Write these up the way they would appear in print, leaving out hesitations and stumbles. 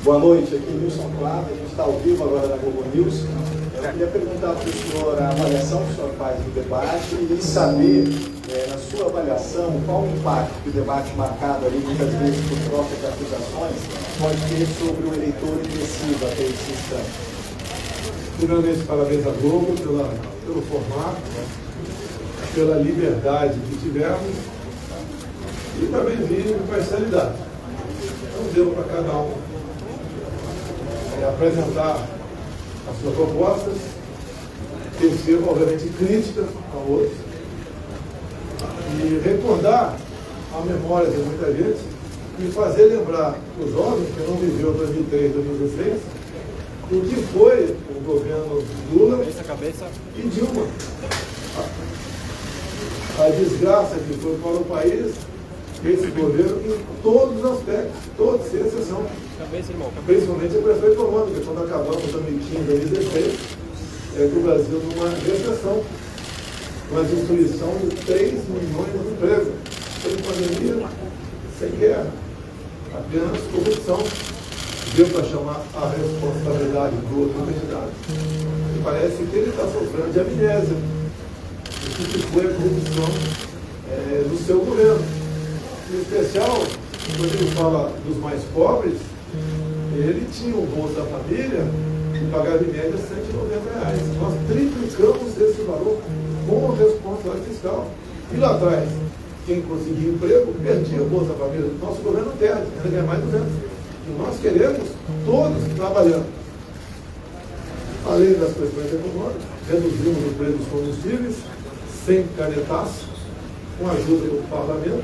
Boa noite, aqui Wilson Claro, a gente está ao vivo agora na Globo News. Eu queria perguntar para o senhor a avaliação que o senhor faz do debate e saber, na sua avaliação, qual o impacto que o debate marcado ali, muitas vezes por troca de acusações, pode ter sobre o eleitor indeciso até esse instante. Primeiramente, parabéns à Globo pelo formato, pela liberdade que tivemos e também vi imparcialidade. Então, deu para cada um apresentar as suas propostas, tecer, obviamente, críticas a outros e recordar a memória de muita gente e fazer lembrar os jovens que não viveu 2003, 2016, do que foi o governo Lula e Dilma. A desgraça que foi para o país, esse governo, em todos os aspectos, todos, sem exceção. Principalmente a questão econômica, quando acabamos em 2015, 2016, o Brasil numa recessão, uma destruição de 3 milhões de empregos, sem pandemia, sem guerra, apenas corrupção. Deu para chamar a responsabilidade do outro candidato. E parece que ele está sofrendo de amnésia. O que foi a corrupção do seu governo. Em especial, quando ele fala dos mais pobres, ele tinha o Bolsa Família que pagava em média R$190. Nós triplicamos esse valor com a responsabilidade fiscal. E lá atrás, quem conseguia emprego, perdia o Bolsa Família. Nosso governo perde, ainda ganha mais 200. E nós queremos todos trabalhando. Além das questões econômicas, reduzimos o preço dos combustíveis, sem canetaço, com a ajuda do parlamento.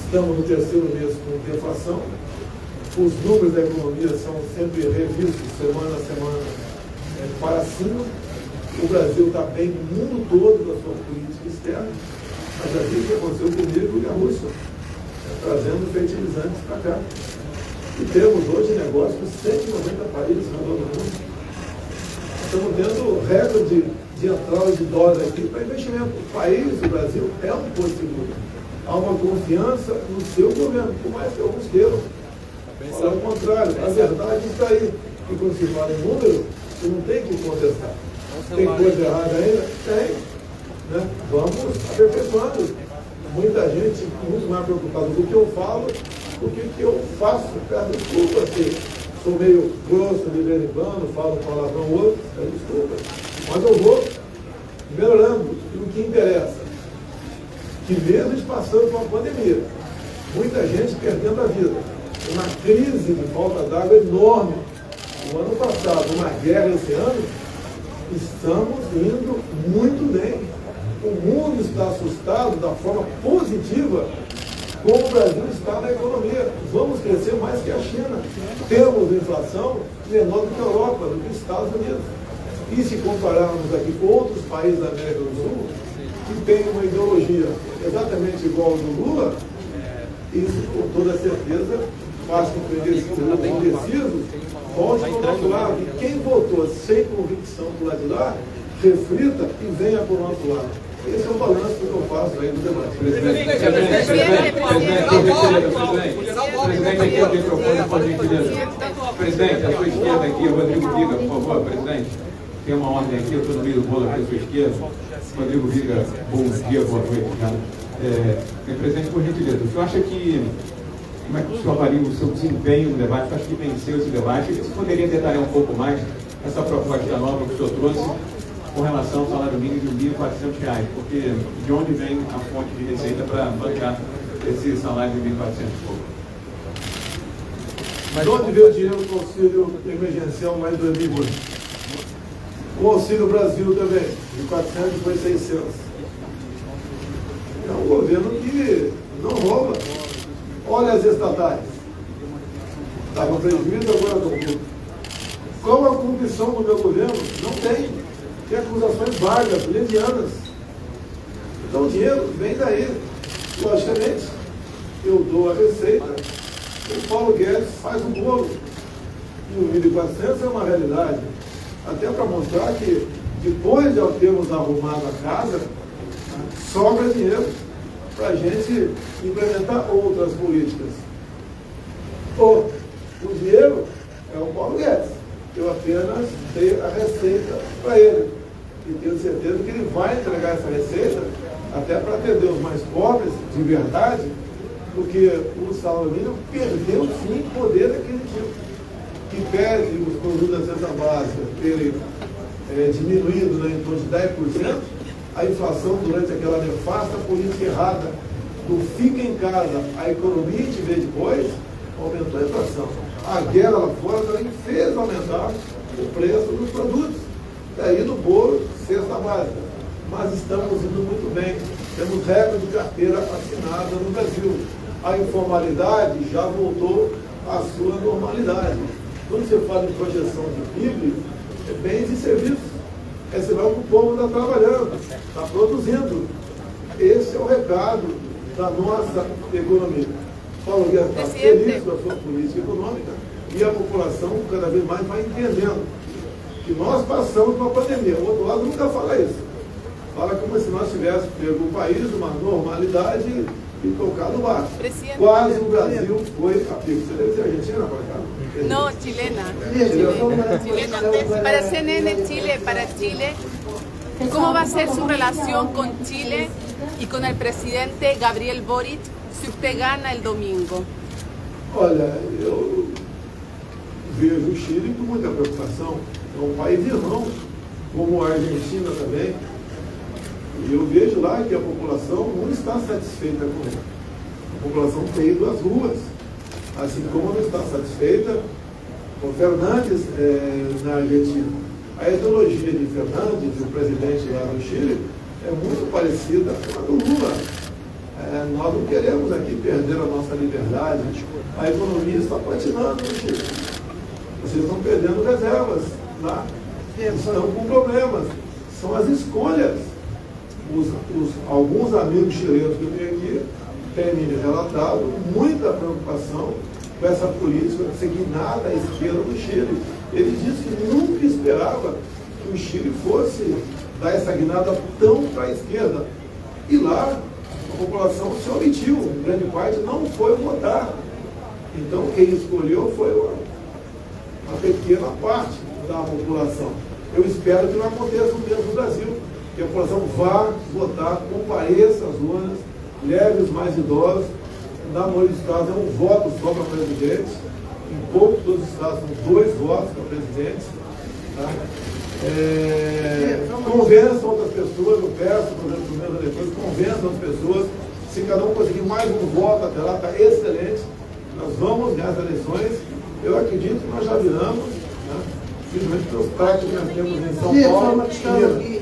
Estamos no 3º mês com deflação. Os números da economia são sempre revistos semana a semana para cima. O Brasil está bem no mundo todo da sua política externa, mas já viu o que aconteceu comigo e a Rússia, trazendo fertilizantes para cá. E temos hoje negócios com 190 países no mundo. Estamos tendo recorde de entrada de dólar aqui para investimento. O país, o Brasil, é um porto seguro. Há uma confiança no seu governo, por mais que alguns queiram. Falar o contrário, a verdade está aí. E quando se fala em número, você não tem que contestar. Tem coisa errada ainda? Tem. Né? Vamos aperfeiçoando. Muita gente muito mais preocupada do que eu falo, do que eu faço. Peço desculpa se sou meio grosso de vez em quando, falo um palavrão ou outro, peço desculpa. Mas eu vou melhorando. E o que interessa? Que mesmo passando por uma pandemia, muita gente perdendo a vida, uma crise de falta d'água enorme. O ano passado, uma guerra esse ano, estamos indo muito bem. O mundo está assustado da forma positiva como o Brasil está na economia. Vamos crescer mais que a China. Temos inflação menor do que a Europa, do que os Estados Unidos. E se compararmos aqui com outros países da América do Sul, que tem uma ideologia exatamente igual ao do Lula, isso com toda certeza faz com que os indecisos volte para o nosso lado. E quem votou sem convicção do lado de lá, reflita e venha para o nosso lado. Esse é o balanço que eu faço aí do debate. Presidente, aqui o microfone, por gentileza. Presidente, à sua esquerda aqui, Rodrigo Viga, por favor, presidente. Tem uma ordem aqui, eu estou no meio do bolo aqui à sua esquerda. Rodrigo Viga, bom dia, boa noite. Presidente, por gentileza, o senhor acha que, como é que o senhor avalia o seu desempenho no debate? O senhor acha que venceu esse debate? Você poderia detalhar um pouco mais essa proposta nova que o senhor trouxe com relação ao salário mínimo de R$1.400, porque de onde vem a fonte de receita para bancar esse salário de R$1.400? Mas onde veio o dinheiro do auxílio emergencial mais 2020? O Auxílio Brasil também, de 400 foi 600. É um governo que não rouba. Olha as estatais. Estava prejuízo, agora estão tudo. Qual a corrupção do meu governo? Não tem. Tem acusações vagas, levianas. Então o dinheiro vem daí. Logicamente, eu dou a receita, o Paulo Guedes faz o bolo. E o 1.400 é uma realidade. Até para mostrar que, depois de termos arrumado a casa, sobra dinheiro para a gente implementar outras políticas. O receita para ele. E tenho certeza que ele vai entregar essa receita até para atender os mais pobres, de verdade, porque o salário mínimo perdeu, sim, poder aquisitivo, que pede os produtos da cesta básica terem diminuído em torno de 10%, a inflação durante aquela nefasta política errada do fica em casa, a economia te vê depois, aumentou a inflação. A guerra lá fora também fez aumentar o preço dos produtos. Daí no bolo, cesta básica. Mas estamos indo muito bem. Temos recorde de carteira assinada no Brasil. A informalidade já voltou à sua normalidade. Quando você fala em projeção de PIB, é bens e serviços. É sinal que o povo está trabalhando, está produzindo. Esse é o recado da nossa economia. Paulo Guedes está feliz com a sua política econômica e a população cada vez mais vai entendendo que nós passamos por uma pandemia. O outro lado nunca fala isso. Fala como se nós tivéssemos pego o país, uma normalidade e tocado o barco. Quase o Brasil foi a pico. Você deve ser argentina, para cá? No, chilena. Para CNN Chile, para Chile, ¿cómo va a ser su relación con Chile y con el presidente Gabriel Boric si usted gana el domingo? Olha, eu vejo o Chile com muita preocupação. É um país irmão, como a Argentina também. E eu vejo lá que a população não está satisfeita com ele. A população tem ido às ruas. Assim como não está satisfeita com Fernandes na Argentina. A ideologia de Fernandes, o presidente lá do Chile, é muito parecida com a do Lula. Nós não queremos aqui perder a nossa liberdade. A economia está patinando no Chile. Vocês estão perdendo reservas lá. Estão com problemas. São as escolhas. Alguns amigos chilenos que eu tenho aqui têm me relatado muita preocupação com essa política seguinada à esquerda do Chile. Ele disse que nunca esperava que o Chile fosse dar essa guinada tão para a esquerda. E lá a população se omitiu, em grande parte não foi votar. Então quem escolheu foi uma pequena parte da população. Eu espero que não aconteça o mesmo no Brasil, que a população vá votar, compareça às urnas, leve os mais idosos. Na maioria dos estados é um voto só para presidente, em poucos dos estados são 2 votos para presidente. Tá? Convençam outras pessoas, eu peço, por exemplo, os meus eleitores, convençam as pessoas, se cada um conseguir mais um voto até lá, está excelente, nós vamos ganhar as eleições, eu acredito que nós já viramos, né? Simplesmente pelos práticos que nós temos em São Paulo. Uma questão aqui,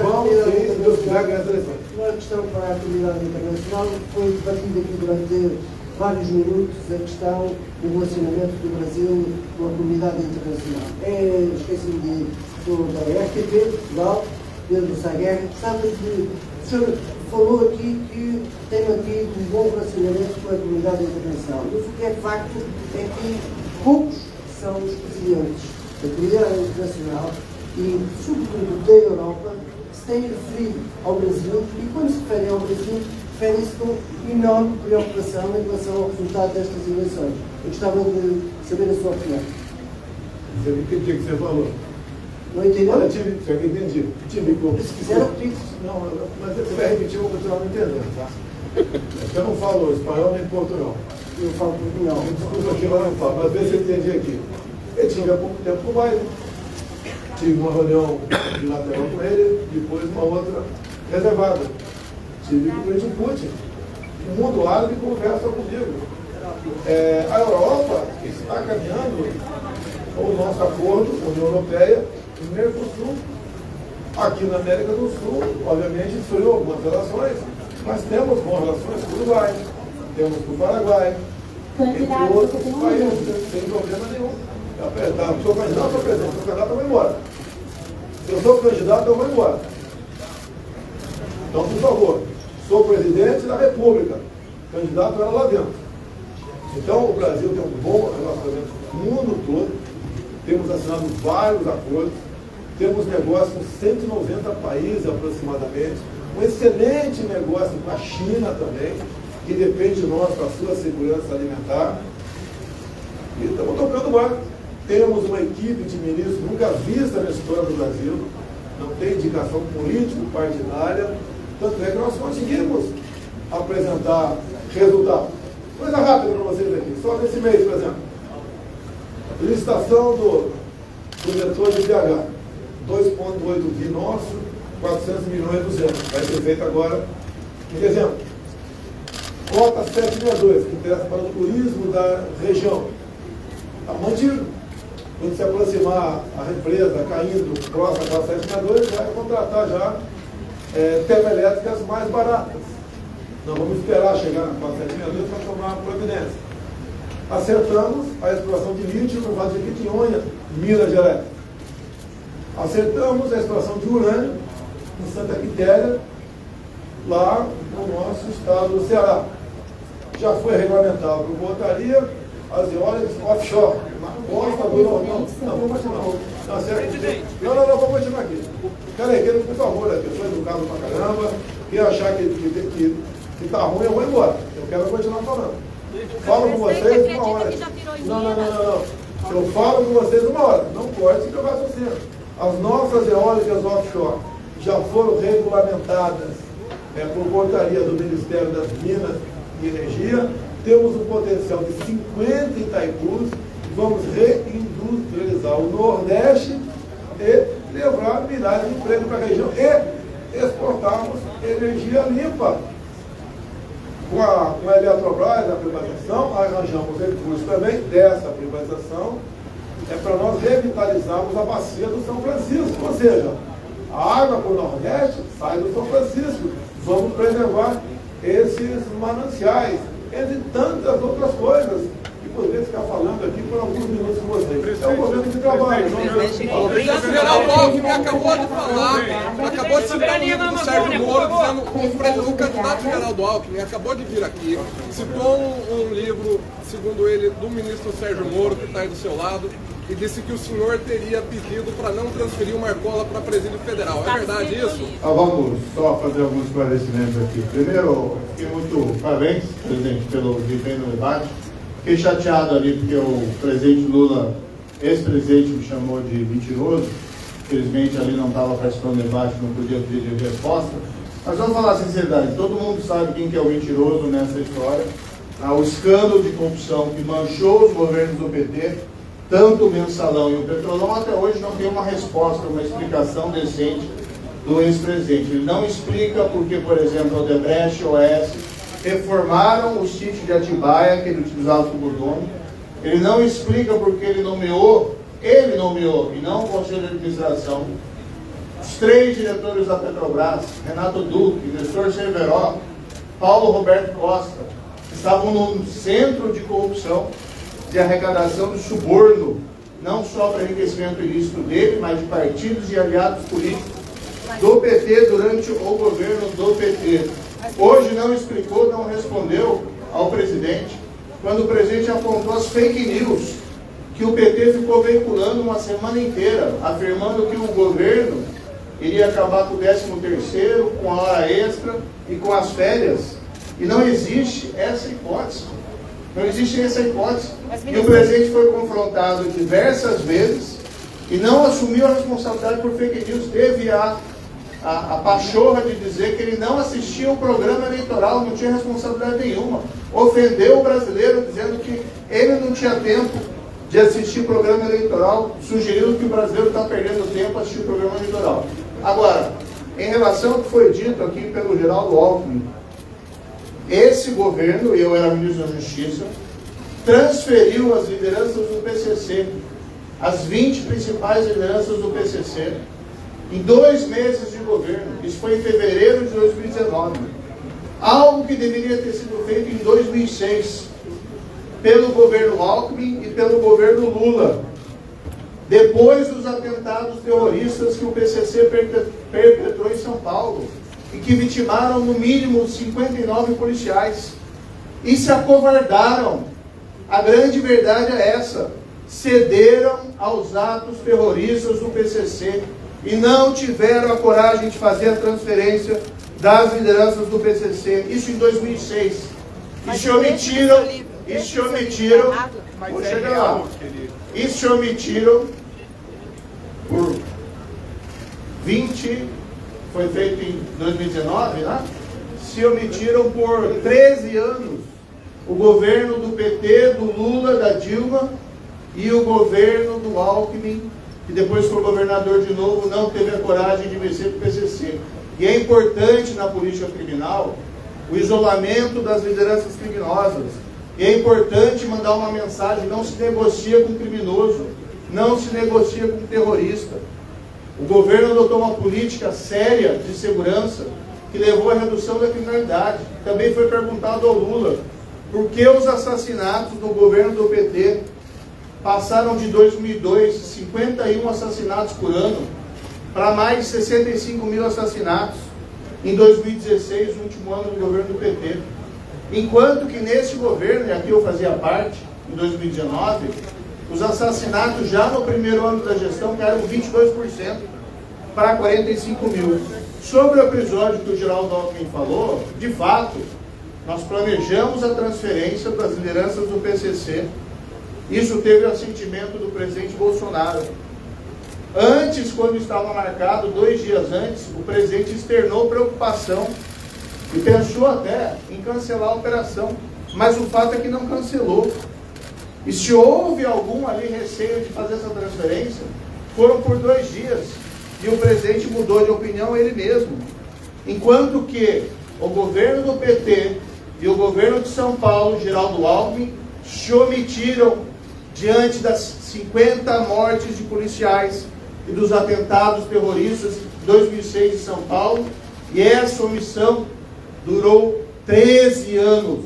vamos, sim, se Deus quiser, ganhar as eleições. Uma questão para a comunidade internacional, foi debatida aqui durante vários minutos a questão do relacionamento do Brasil com a comunidade internacional. Esqueci-me da RTP, Portugal, Pedro Saguerra, gostava de... O senhor falou aqui que tem mantido um bom relacionamento com a comunidade internacional. Mas o que é facto é que poucos são os presidentes da comunidade internacional e, sobretudo, da Europa, que se têm referido ao Brasil e, quando se referem ao Brasil, referem-se com enorme preocupação em relação ao resultado destas eleições. Eu gostava de saber a sua opinião. Você não entendi o que você falou. Não entendeu? Olha, eu entendi. Se quiser, repetir. Não, mas você vai repetir, eu vou continuar não entendendo, tá? Eu não falo espanhol nem portunhol. Eu falo portunhol. Desculpa que eu não falo, mas vê se eu entendi aqui. Eu tive há pouco tempo com o Biden. Tive uma reunião bilateral com ele, depois uma outra reservada. Tive com o presidente Putin. O mundo árabe conversa comigo. A Europa está caminhando com o nosso acordo com a União Europeia e Mercosul. Aqui na América do Sul, obviamente, esfriou algumas relações, mas temos boas relações com o Uruguai, temos com o Paraguai, entre outros países, sem problema nenhum. Sou candidato a presidente, sou candidato, eu vou embora. Se eu sou candidato, eu vou embora. Então, por favor, sou presidente da República, candidato era lá dentro. Então, o Brasil tem um bom relacionamento com o mundo todo, temos assinado vários acordos, temos negócio com 190 países aproximadamente, um excelente negócio com a China também, que depende de nós para a sua segurança alimentar. E estamos tocando o barco. Temos uma equipe de ministros nunca vista na história do Brasil, não tem indicação político-partidária, tanto é que nós conseguimos apresentar resultados. Coisa rápida para vocês aqui, só nesse mês, por exemplo. Licitação do metrô de BH, 2,8 bi nosso, 400 milhões e 200, vai ser feito agora em dezembro. Cota 762, que interessa para o turismo da região, está mantido. Quando se aproximar a empresa caindo próxima da 762, vai contratar já termoelétricas mais baratas. Não vamos esperar chegar na 762 para tomar providência. Acertamos a exploração de lítio no Vale de Jequitinhonha, Minas Gerais. Acertamos a exploração de urânio em Santa Quitéria, lá no nosso estado do Ceará. Já foi regulamentado por portaria as eólicas offshore, na costa do Nordeste. Não, vou continuar. Não, certo? Não, vou continuar aqui. Cara, por favor, eu sou educado pra caramba. Quem achar que tá ruim, eu vou embora. Eu quero continuar falando. Falo com vocês uma hora. Não. Eu falo com vocês uma hora. Não corte meu raciocínio. As nossas eólicas offshore já foram regulamentadas por portaria do Ministério das Minas e Energia. Temos um potencial de 50 Itaicus. Vamos reindustrializar o Nordeste e levar milhares de empregos para a região e exportarmos energia limpa. Com a Eletrobras, a privatização, arranjamos recursos também dessa privatização para nós revitalizarmos a bacia do São Francisco. Ou seja, a água para o Nordeste sai do São Francisco. Vamos preservar esses mananciais, entre tantas outras coisas. E poderia ficar falando aqui por alguns minutos com vocês. É um governo de trabalho. O general Alckmin acabou de falar, acabou de citar o livro do Sérgio Moro, dizendo o candidato general do Alckmin acabou de vir aqui, citou um livro, segundo ele, do ministro Sérgio Moro, que está aí do seu lado, e disse que o senhor teria pedido para não transferir o Marcola para presídio federal. É verdade isso? Vamos só fazer alguns esclarecimentos aqui. Primeiro, fiquei muito parabéns, presidente, pelo desempenho no debate. Fiquei chateado ali porque o presidente Lula, ex-presidente, me chamou de mentiroso. Infelizmente ali não estava participando do debate, não podia pedir resposta. Mas vamos falar a sinceridade, todo mundo sabe quem que é o mentiroso nessa história. O escândalo de corrupção que manchou os governos do PT, tanto o Mensalão e o Petrolão, até hoje não tem uma resposta, uma explicação decente do ex-presidente. Ele não explica porque, por exemplo, Odebrecht e OAS reformaram o sítio de Atibaia, que ele utilizava como dono. Ele não explica porque ele nomeou, e não o Conselho de Administração, os 3 diretores da Petrobras, Renato Duque, Nestor Cerveró, Paulo Roberto Costa, que estavam no centro de corrupção, de arrecadação de suborno, não só para enriquecimento ilícito dele, mas de partidos e aliados políticos do PT durante o governo do PT. Hoje não explicou, não respondeu ao presidente, quando o presidente apontou as fake news que o PT ficou veiculando uma semana inteira, afirmando que o governo iria acabar com o 13º, com a hora extra e com as férias. E não existe essa hipótese. Não existe essa hipótese. E o presidente foi confrontado diversas vezes e não assumiu a responsabilidade por fake news. Teve a pachorra de dizer que ele não assistia o programa eleitoral, não tinha responsabilidade nenhuma. Ofendeu o brasileiro dizendo que ele não tinha tempo de assistir o programa eleitoral, sugerindo que o brasileiro está perdendo tempo a assistir o programa eleitoral. Agora, em relação ao que foi dito aqui pelo Geraldo Alckmin, esse governo, eu era ministro da Justiça, transferiu as lideranças do PCC, as 20 principais lideranças do PCC, em 2 meses de governo. Isso foi em fevereiro de 2019. Algo que deveria ter sido feito em 2006, pelo governo Alckmin e pelo governo Lula, depois dos atentados terroristas que o PCC perpetrou em São Paulo, e que vitimaram no mínimo 59 policiais, e se acovardaram. A grande verdade é essa: cederam aos atos terroristas do PCC e não tiveram a coragem de fazer a transferência das lideranças do PCC, isso em 2006, e se omitiram E se omitiram, vou chegar lá, e se omitiram por 20, foi feito em 2019, né? Se omitiram por 13 anos o governo do PT, do Lula, da Dilma e o governo do Alckmin, que depois foi governador de novo, não teve a coragem de vencer para o PCC. E é importante na política criminal o isolamento das lideranças criminosas. E é importante mandar uma mensagem: não se negocia com criminoso, não se negocia com terrorista. O governo adotou uma política séria de segurança que levou à redução da criminalidade. Também foi perguntado ao Lula por que os assassinatos no governo do PT passaram de 2002, 51 assassinatos por ano, para mais de 65 mil assassinatos em 2016, o último ano do governo do PT. Enquanto que nesse governo, e aqui eu fazia parte, em 2019, os assassinatos já no primeiro ano da gestão caíram 22% para 45 mil. Sobre o episódio que o Geraldo Alckmin falou, de fato, nós planejamos a transferência das lideranças do PCC. Isso teve o assentimento do presidente Bolsonaro. Antes, quando estava marcado, 2 dias antes, o presidente externou preocupação e pensou até em cancelar a operação. Mas o fato é que não cancelou. E se houve algum ali receio de fazer essa transferência, foram por 2 dias. E o presidente mudou de opinião ele mesmo. Enquanto que o governo do PT e o governo de São Paulo, Geraldo Alckmin, se omitiram diante das 50 mortes de policiais e dos atentados terroristas de 2006 em São Paulo. E essa omissão durou 13 anos.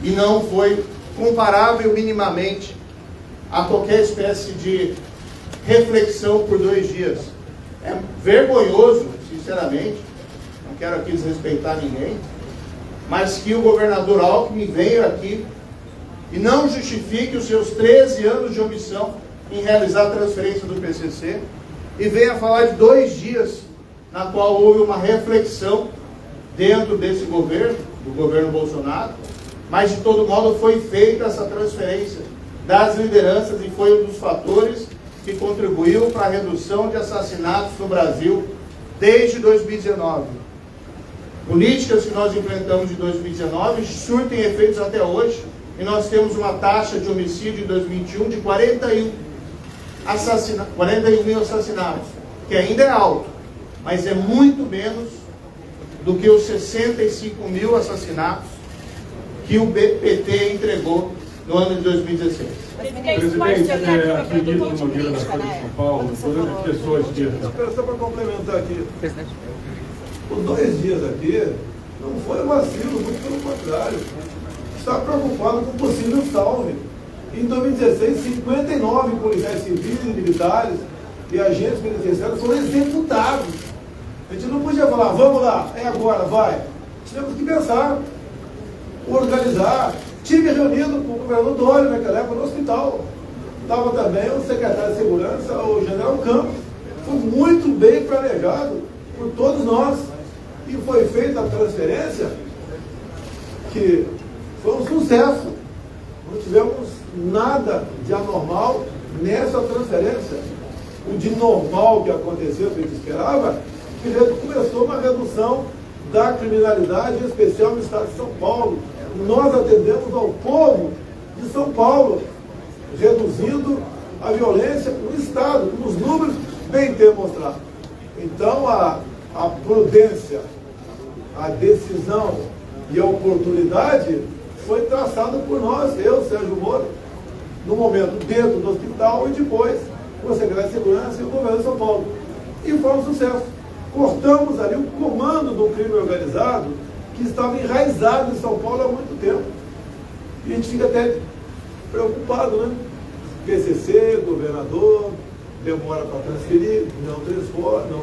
E não foi comparável minimamente a qualquer espécie de reflexão por 2 dias. É vergonhoso, sinceramente, não quero aqui desrespeitar ninguém, mas que o governador Alckmin venha aqui e não justifique os seus 13 anos de omissão em realizar a transferência do PCC e venha falar de 2 dias na qual houve uma reflexão dentro desse governo, do governo Bolsonaro, mas de todo modo foi feita essa transferência das lideranças e foi um dos fatores que contribuiu para a redução de assassinatos no Brasil desde 2019. Políticas que nós implementamos em 2019 surtem efeitos até hoje, e nós temos uma taxa de homicídio em 2021 de 41 mil assassinatos, que ainda é alto, mas é muito menos do que os 65 mil assassinatos que o PT entregou no ano de 2016. Presidente, acredito no Nogueira da Folha de São Paulo, todas as pessoas que... Só para complementar aqui. Os 2 dias aqui não foi vacilo, muito pelo contrário. Está preocupado com possível salve. Em 2016, 59 policiais civis e militares e agentes penitenciários foram executados. A gente não podia falar, vamos lá, é agora, vai. Tivemos que pensar, organizar. Tive reunido com o governador Dória naquela época no hospital. Estava também o secretário de Segurança, o general Campos. Foi muito bem planejado por todos nós. E foi feita a transferência, que foi um sucesso. Não tivemos nada de anormal nessa transferência. O de normal que aconteceu, que a gente esperava, que começou uma redução da criminalidade, em especial no estado de São Paulo. Nós atendemos ao povo de São Paulo, reduzindo a violência no estado, nos números bem demonstrados. Então, a prudência, a decisão e a oportunidade foi traçada por nós, eu, Sérgio Moro, no momento dentro do hospital e depois com a Secretaria de Segurança e o governo de São Paulo. E foi um sucesso. Cortamos ali o comando do crime organizado que estava enraizado em São Paulo há muito tempo. E a gente fica até preocupado, né? PCC, governador, demora para transferir, não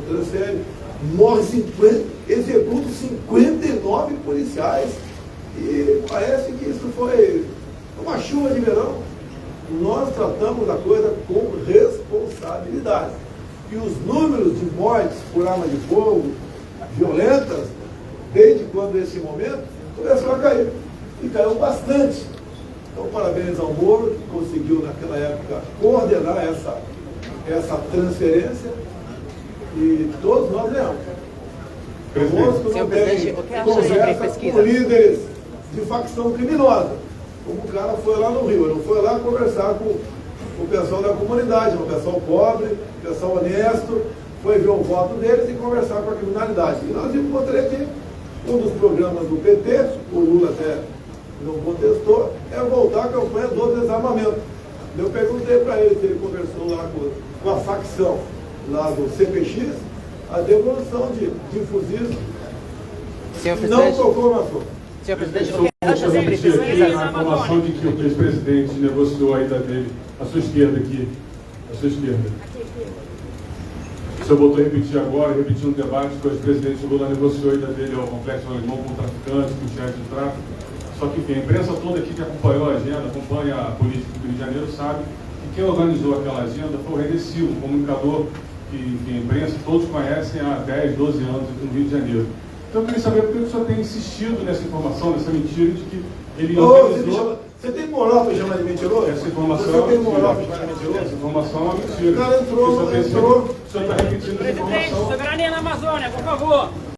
transfere, morre 50, executa 59 policiais. E parece que isso foi uma chuva de verão. Nós tratamos a coisa com responsabilidade. E os números de mortes por arma de fogo violentas, desde quando esse momento, começou a cair. E caiu bastante. Então, parabéns ao Moro, que conseguiu, naquela época, coordenar essa transferência, e todos nós ganhamos. Conosco não tem conversa com líderes de facção criminosa, como o cara foi lá no Rio. Ele não foi lá conversar com o pessoal da comunidade, o pessoal pobre, o pessoal honesto, foi ver o voto deles e conversar com a criminalidade. E nós encontrei aqui um dos programas do PT, o Lula até não contestou, é voltar à campanha do desarmamento. Eu perguntei para ele se ele conversou lá com a facção lá do CPX, a devolução de fuzis não tocou no assunto. Senhor presidente, o que acha sobre pesquisa? A informação de que o ex-presidente negociou a ida dele, à sua esquerda aqui, à sua esquerda. O senhor voltou a repetir agora, repetir um debate que o ex-presidente Lula negociou a ida dele ao Complexo Alemão com traficantes, com chefe de tráfico. Só que, enfim, a imprensa toda aqui que acompanhou a agenda, acompanha a política do Rio de Janeiro, sabe que quem organizou aquela agenda foi o René Silva, um comunicador que, enfim, a imprensa todos conhecem há 10, 12 anos aqui no Rio de Janeiro. Então eu queria saber por que o senhor tem insistido nessa informação, nessa mentira de que ele organizou... Você tem moral para chamar de mentiroso? Essa informação você tem moral para chamar de mentiroso? Essa informação é uma mentira. O cara entrou. O senhor está repetindo essa Presidente, informação. soberania na Amazônia, por favor.